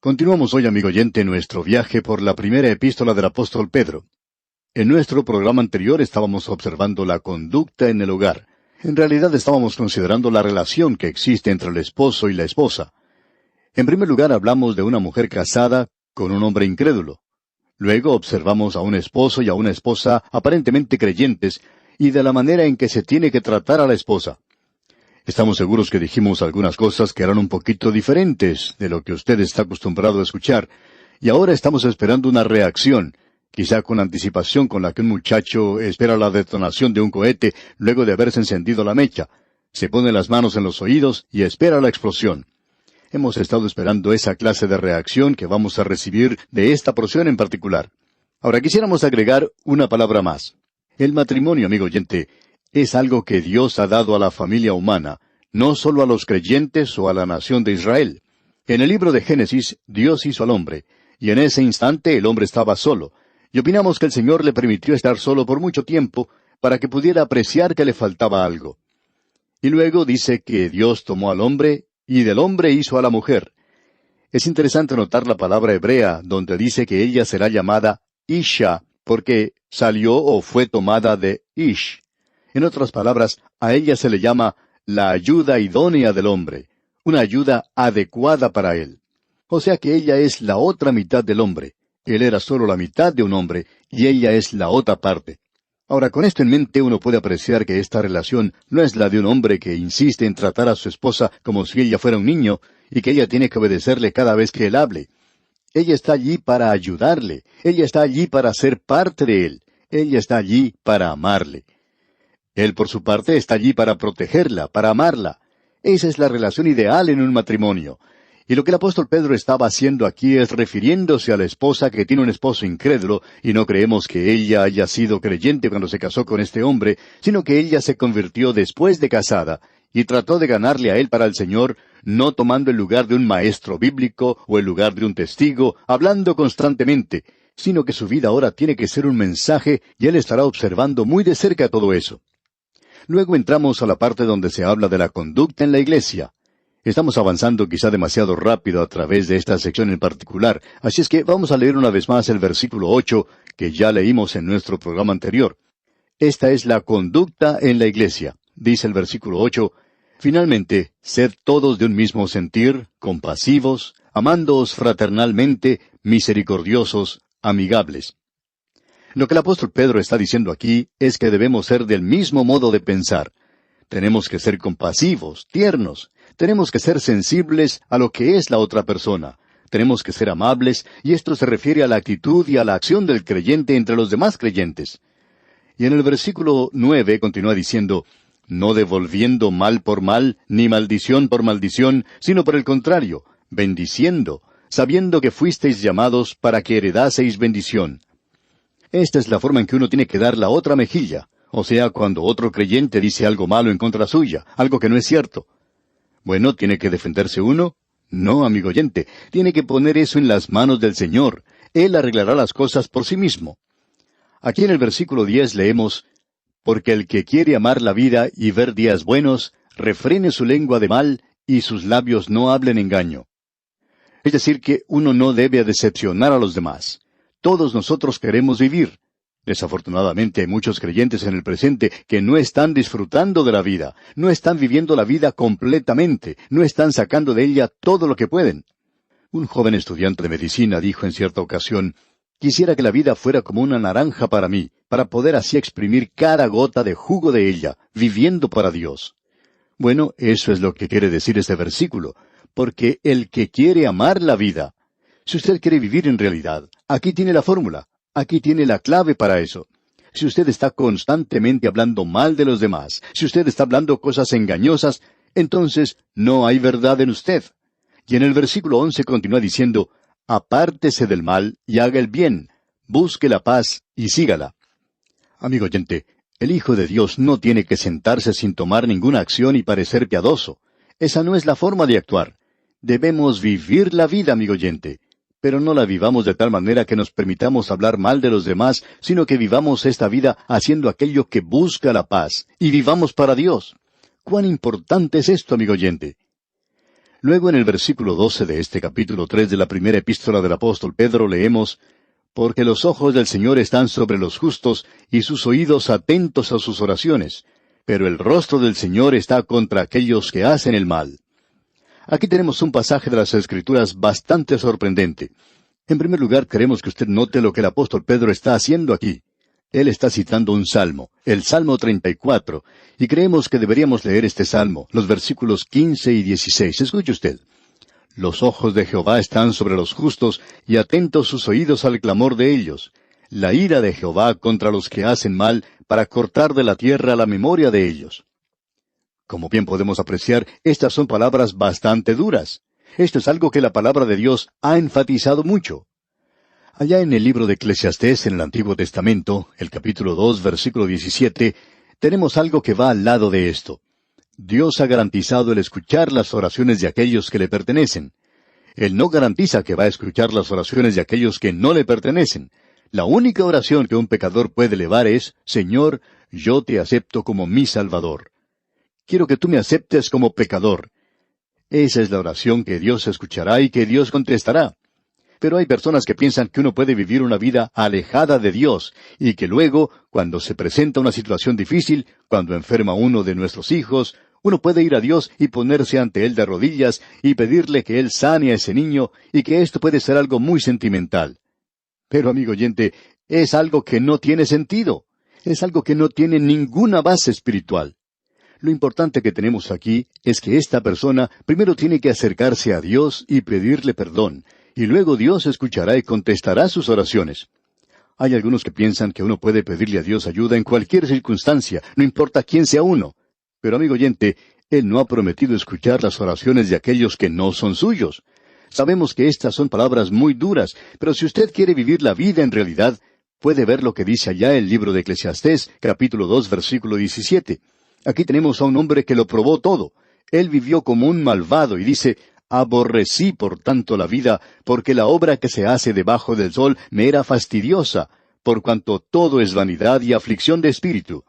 Continuamos hoy, amigo oyente, nuestro viaje por la primera epístola del apóstol Pedro. En nuestro programa anterior estábamos observando la conducta en el hogar. En realidad estábamos considerando la relación que existe entre el esposo y la esposa. En primer lugar hablamos de una mujer casada con un hombre incrédulo. Luego observamos a un esposo y a una esposa aparentemente creyentes y de la manera en que se tiene que tratar a la esposa. Estamos seguros que dijimos algunas cosas que eran un poquito diferentes de lo que usted está acostumbrado a escuchar, y ahora estamos esperando una reacción, quizá con anticipación con la que un muchacho espera la detonación de un cohete luego de haberse encendido la mecha. Se pone las manos en los oídos y espera la explosión. Hemos estado esperando esa clase de reacción que vamos a recibir de esta porción en particular. Ahora quisiéramos agregar una palabra más. El matrimonio, amigo oyente, es algo que Dios ha dado a la familia humana, no solo a los creyentes o a la nación de Israel. En el libro de Génesis, Dios hizo al hombre, y en ese instante el hombre estaba solo, y opinamos que el Señor le permitió estar solo por mucho tiempo para que pudiera apreciar que le faltaba algo. Y luego dice que Dios tomó al hombre, y del hombre hizo a la mujer. Es interesante notar la palabra hebrea, donde dice que ella será llamada Isha, porque salió o fue tomada de Ish. En otras palabras, a ella se le llama la ayuda idónea del hombre, una ayuda adecuada para él. O sea que ella es la otra mitad del hombre. Él era solo la mitad de un hombre, y ella es la otra parte. Ahora, con esto en mente uno puede apreciar que esta relación no es la de un hombre que insiste en tratar a su esposa como si ella fuera un niño, y que ella tiene que obedecerle cada vez que él hable. Ella está allí para ayudarle, ella está allí para ser parte de él, ella está allí para amarle. Él, por su parte, está allí para protegerla, para amarla. Esa es la relación ideal en un matrimonio. Y lo que el apóstol Pedro estaba haciendo aquí es refiriéndose a la esposa que tiene un esposo incrédulo, y no creemos que ella haya sido creyente cuando se casó con este hombre, sino que ella se convirtió después de casada, y trató de ganarle a él para el Señor, no tomando el lugar de un maestro bíblico o el lugar de un testigo, hablando constantemente, sino que su vida ahora tiene que ser un mensaje, y él estará observando muy de cerca todo eso. Luego entramos a la parte donde se habla de la conducta en la iglesia. Estamos avanzando quizá demasiado rápido a través de esta sección en particular, así es que vamos a leer una vez más el versículo 8, que ya leímos en nuestro programa anterior. Esta es la conducta en la iglesia. Dice el versículo 8, «Finalmente, sed todos de un mismo sentir, compasivos, amándoos fraternalmente, misericordiosos, amigables». Lo que el apóstol Pedro está diciendo aquí es que debemos ser del mismo modo de pensar. Tenemos que ser compasivos, tiernos. Tenemos que ser sensibles a lo que es la otra persona. Tenemos que ser amables, y esto se refiere a la actitud y a la acción del creyente entre los demás creyentes. Y en el versículo 9 continúa diciendo, «No devolviendo mal por mal, ni maldición por maldición, sino por el contrario, bendiciendo, sabiendo que fuisteis llamados para que heredaseis bendición». Esta es la forma en que uno tiene que dar la otra mejilla, o sea, cuando otro creyente dice algo malo en contra suya, algo que no es cierto. Bueno, ¿tiene que defenderse uno? No, amigo oyente, tiene que poner eso en las manos del Señor. Él arreglará las cosas por sí mismo. Aquí en el versículo 10 leemos, «Porque el que quiere amar la vida y ver días buenos, refrene su lengua de mal, y sus labios no hablen engaño». Es decir, que uno no debe decepcionar a los demás. Todos nosotros queremos vivir. Desafortunadamente hay muchos creyentes en el presente que no están disfrutando de la vida, no están viviendo la vida completamente, no están sacando de ella todo lo que pueden. Un joven estudiante de medicina dijo en cierta ocasión, «Quisiera que la vida fuera como una naranja para mí, para poder así exprimir cada gota de jugo de ella, viviendo para Dios». Bueno, eso es lo que quiere decir este versículo, porque el que quiere amar la vida, si usted quiere vivir en realidad, aquí tiene la fórmula, aquí tiene la clave para eso. Si usted está constantemente hablando mal de los demás, si usted está hablando cosas engañosas, entonces no hay verdad en usted. Y en el versículo 11 continúa diciendo, «Apártese del mal y haga el bien, busque la paz y sígala». Amigo oyente, el Hijo de Dios no tiene que sentarse sin tomar ninguna acción y parecer piadoso. Esa no es la forma de actuar. Debemos vivir la vida, amigo oyente. Pero no la vivamos de tal manera que nos permitamos hablar mal de los demás, sino que vivamos esta vida haciendo aquello que busca la paz, y vivamos para Dios. ¿Cuán importante es esto, amigo oyente? Luego en el versículo 12 de este capítulo 3 de la primera epístola del apóstol Pedro leemos, «Porque los ojos del Señor están sobre los justos, y sus oídos atentos a sus oraciones, pero el rostro del Señor está contra aquellos que hacen el mal». Aquí tenemos un pasaje de las Escrituras bastante sorprendente. En primer lugar, queremos que usted note lo que el apóstol Pedro está haciendo aquí. Él está citando un salmo, el Salmo 34, y creemos que deberíamos leer este salmo, los versículos 15 y 16. Escuche usted. «Los ojos de Jehová están sobre los justos, y atentos sus oídos al clamor de ellos. La ira de Jehová contra los que hacen mal, para cortar de la tierra la memoria de ellos». Como bien podemos apreciar, estas son palabras bastante duras. Esto es algo que la palabra de Dios ha enfatizado mucho. Allá en el libro de Eclesiastés, en el Antiguo Testamento, el capítulo 2, versículo 17, tenemos algo que va al lado de esto. Dios ha garantizado el escuchar las oraciones de aquellos que le pertenecen. Él no garantiza que va a escuchar las oraciones de aquellos que no le pertenecen. La única oración que un pecador puede elevar es, «Señor, yo te acepto como mi Salvador. Quiero que tú me aceptes como pecador». Esa es la oración que Dios escuchará y que Dios contestará. Pero hay personas que piensan que uno puede vivir una vida alejada de Dios, y que luego, cuando se presenta una situación difícil, cuando enferma uno de nuestros hijos, uno puede ir a Dios y ponerse ante Él de rodillas y pedirle que Él sane a ese niño, y que esto puede ser algo muy sentimental. Pero, amigo oyente, es algo que no tiene sentido. Es algo que no tiene ninguna base espiritual. Lo importante que tenemos aquí es que esta persona primero tiene que acercarse a Dios y pedirle perdón, y luego Dios escuchará y contestará sus oraciones. Hay algunos que piensan que uno puede pedirle a Dios ayuda en cualquier circunstancia, no importa quién sea uno. Pero, amigo oyente, Él no ha prometido escuchar las oraciones de aquellos que no son suyos. Sabemos que estas son palabras muy duras, pero si usted quiere vivir la vida en realidad, puede ver lo que dice allá el libro de Eclesiastés, capítulo 2, versículo 17. Aquí tenemos a un hombre que lo probó todo. Él vivió como un malvado y dice, «Aborrecí por tanto la vida, porque la obra que se hace debajo del sol me era fastidiosa, por cuanto todo es vanidad y aflicción de espíritu».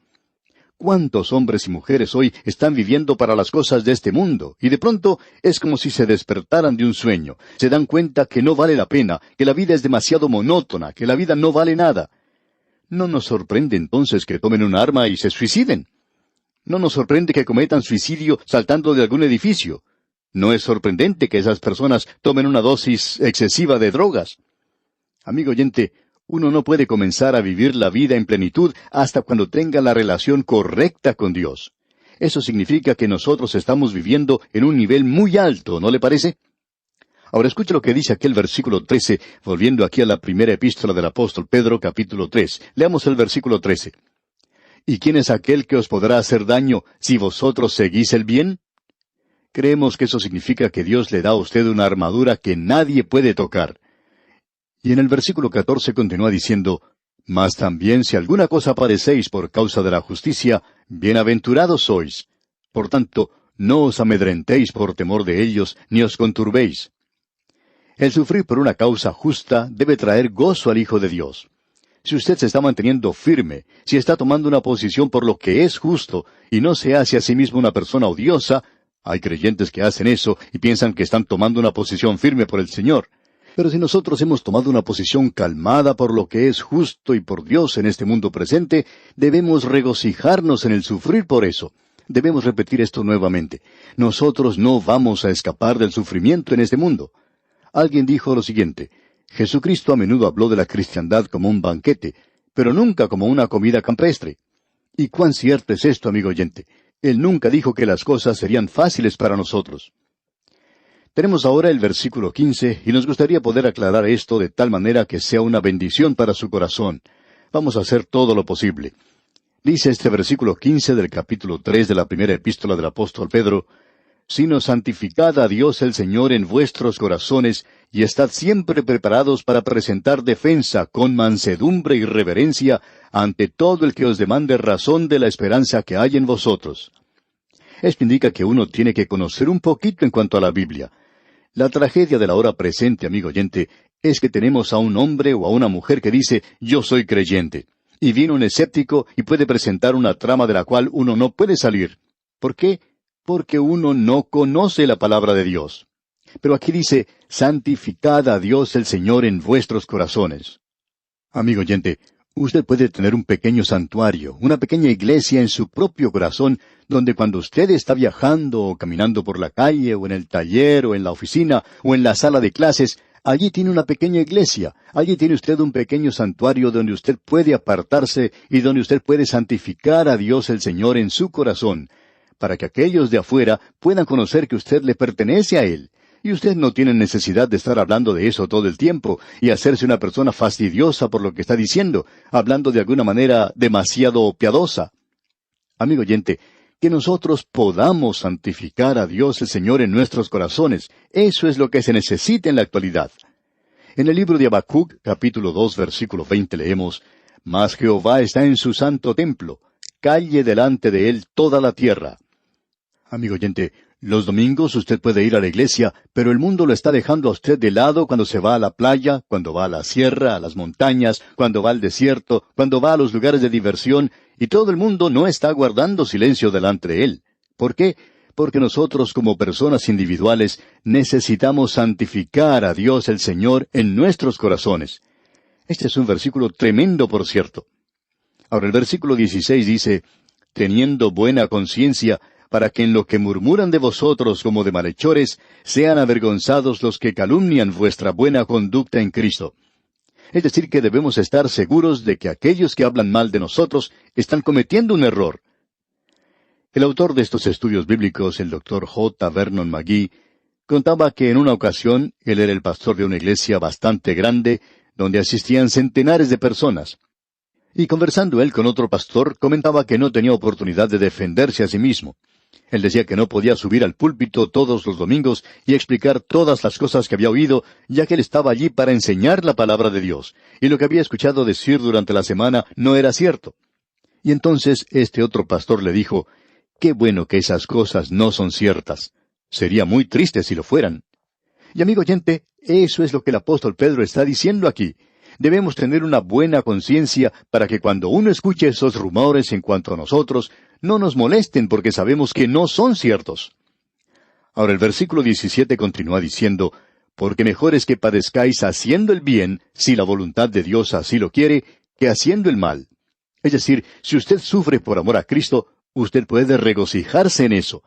¿Cuántos hombres y mujeres hoy están viviendo para las cosas de este mundo? Y de pronto es como si se despertaran de un sueño. Se dan cuenta que no vale la pena, que la vida es demasiado monótona, que la vida no vale nada. No nos sorprende entonces que tomen un arma y se suiciden. No nos sorprende que cometan suicidio saltando de algún edificio. No es sorprendente que esas personas tomen una dosis excesiva de drogas. Amigo oyente, uno no puede comenzar a vivir la vida en plenitud hasta cuando tenga la relación correcta con Dios. Eso significa que nosotros estamos viviendo en un nivel muy alto, ¿no le parece? Ahora escuche lo que dice aquel versículo 13, volviendo aquí a la primera epístola del apóstol Pedro, capítulo 3. Leamos el versículo 13. ¿Y quién es aquel que os podrá hacer daño si vosotros seguís el bien? Creemos que eso significa que Dios le da a usted una armadura que nadie puede tocar. Y en el versículo 14 continúa diciendo, «Mas también si alguna cosa padecéis por causa de la justicia, bienaventurados sois. Por tanto, no os amedrentéis por temor de ellos, ni os conturbéis». El sufrir por una causa justa debe traer gozo al Hijo de Dios. Si usted se está manteniendo firme, si está tomando una posición por lo que es justo, y no se hace a sí mismo una persona odiosa, hay creyentes que hacen eso y piensan que están tomando una posición firme por el Señor. Pero si nosotros hemos tomado una posición calmada por lo que es justo y por Dios en este mundo presente, debemos regocijarnos en el sufrir por eso. Debemos repetir esto nuevamente. Nosotros no vamos a escapar del sufrimiento en este mundo. Alguien dijo lo siguiente, Jesucristo a menudo habló de la cristiandad como un banquete, pero nunca como una comida campestre. ¿Y cuán cierto es esto, amigo oyente? Él nunca dijo que las cosas serían fáciles para nosotros. Tenemos ahora el versículo 15, y nos gustaría poder aclarar esto de tal manera que sea una bendición para su corazón. Vamos a hacer todo lo posible. Dice este versículo 15 del capítulo 3 de la primera epístola del apóstol Pedro, «Sino santificad a Dios el Señor en vuestros corazones, y estad siempre preparados para presentar defensa con mansedumbre y reverencia ante todo el que os demande razón de la esperanza que hay en vosotros». Esto indica que uno tiene que conocer un poquito en cuanto a la Biblia. La tragedia de la hora presente, amigo oyente, es que tenemos a un hombre o a una mujer que dice, «Yo soy creyente», y viene un escéptico y puede presentar una trama de la cual uno no puede salir. ¿Por qué? porque uno no conoce la palabra de Dios. Pero aquí dice, santificad a Dios el Señor en vuestros corazones. Amigo oyente, usted puede tener un pequeño santuario, una pequeña iglesia en su propio corazón, donde cuando usted está viajando o caminando por la calle, o en el taller, o en la oficina, o en la sala de clases, allí tiene una pequeña iglesia, allí tiene usted un pequeño santuario donde usted puede apartarse y donde usted puede santificar a Dios el Señor en su corazón, para que aquellos de afuera puedan conocer que usted le pertenece a Él. Y usted no tiene necesidad de estar hablando de eso todo el tiempo y hacerse una persona fastidiosa por lo que está diciendo, hablando de alguna manera demasiado piadosa. Amigo oyente, que nosotros podamos santificar a Dios el Señor en nuestros corazones, eso es lo que se necesita en la actualidad. En el libro de Habacuc, capítulo 2, versículo 20 leemos, Mas Jehová está en su santo templo, calle delante de él toda la tierra. Amigo oyente, los domingos usted puede ir a la iglesia, pero el mundo lo está dejando a usted de lado cuando se va a la playa, cuando va a la sierra, a las montañas, cuando va al desierto, cuando va a los lugares de diversión, y todo el mundo no está guardando silencio delante de él. ¿Por qué? Porque nosotros como personas individuales necesitamos santificar a Dios el Señor en nuestros corazones. Este es un versículo tremendo, por cierto. Ahora el versículo 16 dice, teniendo buena conciencia, para que en lo que murmuran de vosotros como de malhechores, sean avergonzados los que calumnian vuestra buena conducta en Cristo. Es decir, que debemos estar seguros de que aquellos que hablan mal de nosotros están cometiendo un error. El autor de estos estudios bíblicos, el Dr. J. Vernon McGee, contaba que en una ocasión él era el pastor de una iglesia bastante grande, donde asistían centenares de personas. Y conversando él con otro pastor, comentaba que no tenía oportunidad de defenderse a sí mismo. Él decía que no podía subir al púlpito todos los domingos y explicar todas las cosas que había oído, ya que él estaba allí para enseñar la palabra de Dios, y lo que había escuchado decir durante la semana no era cierto. Y entonces este otro pastor le dijo, «Qué bueno que esas cosas no son ciertas. Sería muy triste si lo fueran». Y amigo oyente, eso es lo que el apóstol Pedro está diciendo aquí. Debemos tener una buena conciencia para que cuando uno escuche esos rumores en cuanto a nosotros, no nos molesten porque sabemos que no son ciertos. Ahora el versículo 17 continúa diciendo, porque mejor es que padezcáis haciendo el bien, si la voluntad de Dios así lo quiere, que haciendo el mal. Es decir, si usted sufre por amor a Cristo, usted puede regocijarse en eso.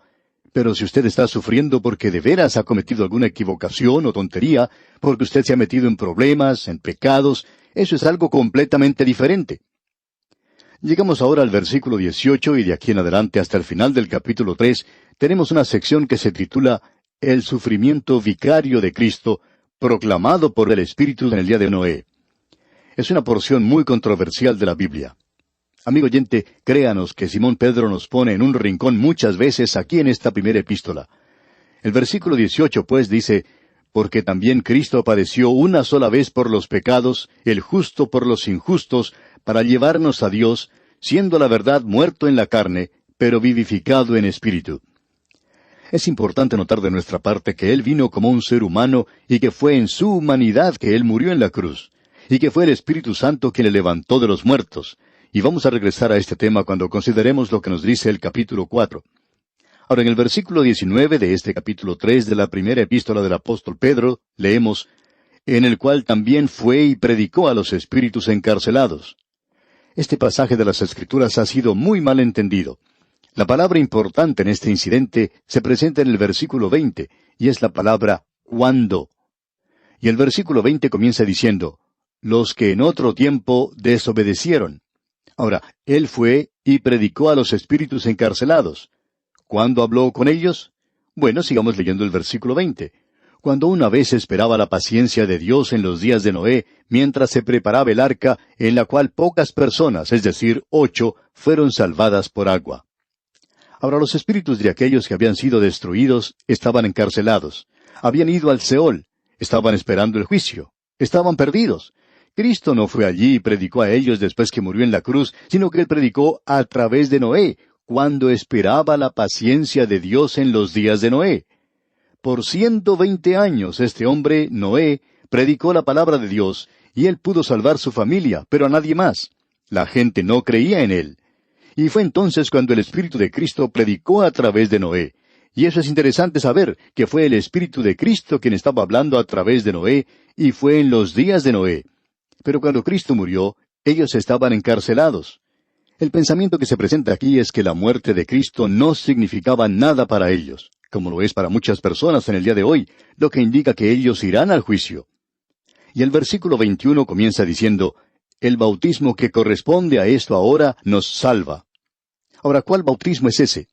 Pero si usted está sufriendo porque de veras ha cometido alguna equivocación o tontería, porque usted se ha metido en problemas, en pecados, eso es algo completamente diferente. Llegamos ahora al versículo 18 y de aquí en adelante hasta el final del capítulo 3, tenemos una sección que se titula El sufrimiento vicario de Cristo, proclamado por el Espíritu en el día de Noé. Es una porción muy controversial de la Biblia. Amigo oyente, créanos que Simón Pedro nos pone en un rincón muchas veces aquí en esta primera epístola. El versículo 18, pues, dice, porque también Cristo padeció una sola vez por los pecados, el justo por los injustos, para llevarnos a Dios, siendo la verdad muerto en la carne, pero vivificado en espíritu. Es importante notar de nuestra parte que Él vino como un ser humano y que fue en su humanidad que Él murió en la cruz, y que fue el Espíritu Santo quien le levantó de los muertos. Y vamos a regresar a este tema cuando consideremos lo que nos dice el capítulo 4. Ahora, en el versículo 19 de este capítulo 3 de la primera epístola del apóstol Pedro, leemos, en el cual también fue y predicó a los espíritus encarcelados. Este pasaje de las Escrituras ha sido muy mal entendido. La palabra importante en este incidente se presenta en el versículo 20, y es la palabra cuando. Y el versículo 20 comienza diciendo, los que en otro tiempo desobedecieron. Ahora, Él fue y predicó a los espíritus encarcelados. ¿Cuándo habló con ellos? Bueno, sigamos leyendo el versículo 20. Cuando una vez esperaba la paciencia de Dios en los días de Noé, mientras se preparaba el arca, en la cual pocas personas, es decir, 8, fueron salvadas por agua. Ahora los espíritus de aquellos que habían sido destruidos estaban encarcelados. Habían ido al Seol. Estaban esperando el juicio. Estaban perdidos. Cristo no fue allí y predicó a ellos después que murió en la cruz, sino que Él predicó a través de Noé, cuando esperaba la paciencia de Dios en los días de Noé. Por 120 años este hombre, Noé, predicó la palabra de Dios, y él pudo salvar su familia, pero a nadie más. La gente no creía en él. Y fue entonces cuando el Espíritu de Cristo predicó a través de Noé, Y eso es interesante saber, que fue el Espíritu de Cristo quien estaba hablando a través de Noé, y fue en los días de Noé. Pero cuando Cristo murió, ellos estaban encarcelados. El pensamiento que se presenta aquí es que la muerte de Cristo no significaba nada para ellos, como lo es para muchas personas en el día de hoy, lo que indica que ellos irán al juicio. Y el versículo 21 comienza diciendo, el bautismo que corresponde a esto ahora nos salva. Ahora, ¿cuál bautismo es ese?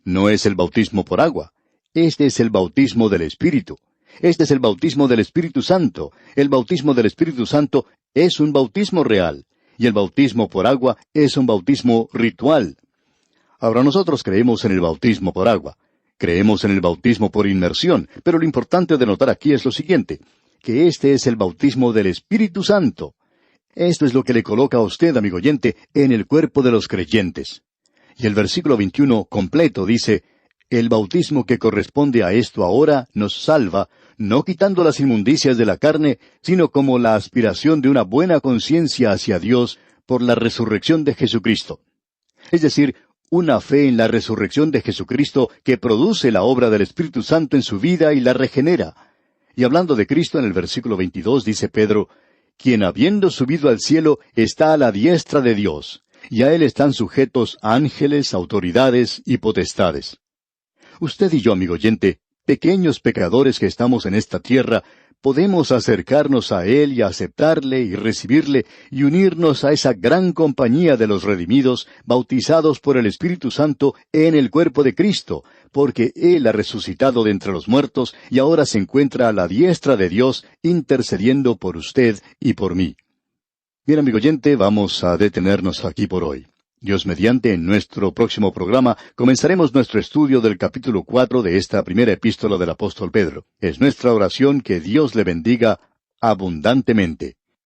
No es el bautismo por agua. Este es el bautismo del Espíritu. Este es el bautismo del Espíritu Santo. El bautismo del Espíritu Santo es un bautismo real. Y el bautismo por agua es un bautismo ritual. Ahora nosotros creemos en el bautismo por agua. Creemos en el bautismo por inmersión. Pero lo importante de notar aquí es lo siguiente, que este es el bautismo del Espíritu Santo. Esto es lo que le coloca a usted, amigo oyente, en el cuerpo de los creyentes. Y el versículo 21 completo dice, el bautismo que corresponde a esto ahora nos salva, no quitando las inmundicias de la carne, sino como la aspiración de una buena conciencia hacia Dios por la resurrección de Jesucristo. Es decir, una fe en la resurrección de Jesucristo que produce la obra del Espíritu Santo en su vida y la regenera. Y hablando de Cristo en el versículo 22 dice Pedro, quien habiendo subido al cielo está a la diestra de Dios, y a él están sujetos ángeles, autoridades y potestades. Usted y yo, amigo oyente, pequeños pecadores que estamos en esta tierra, podemos acercarnos a Él y aceptarle y recibirle y unirnos a esa gran compañía de los redimidos, bautizados por el Espíritu Santo en el cuerpo de Cristo, porque Él ha resucitado de entre los muertos y ahora se encuentra a la diestra de Dios intercediendo por usted y por mí. Bien, amigo oyente, vamos a detenernos aquí por hoy. Dios mediante, en nuestro próximo programa comenzaremos nuestro estudio del capítulo 4 de esta primera epístola del apóstol Pedro. Es nuestra oración que Dios le bendiga abundantemente.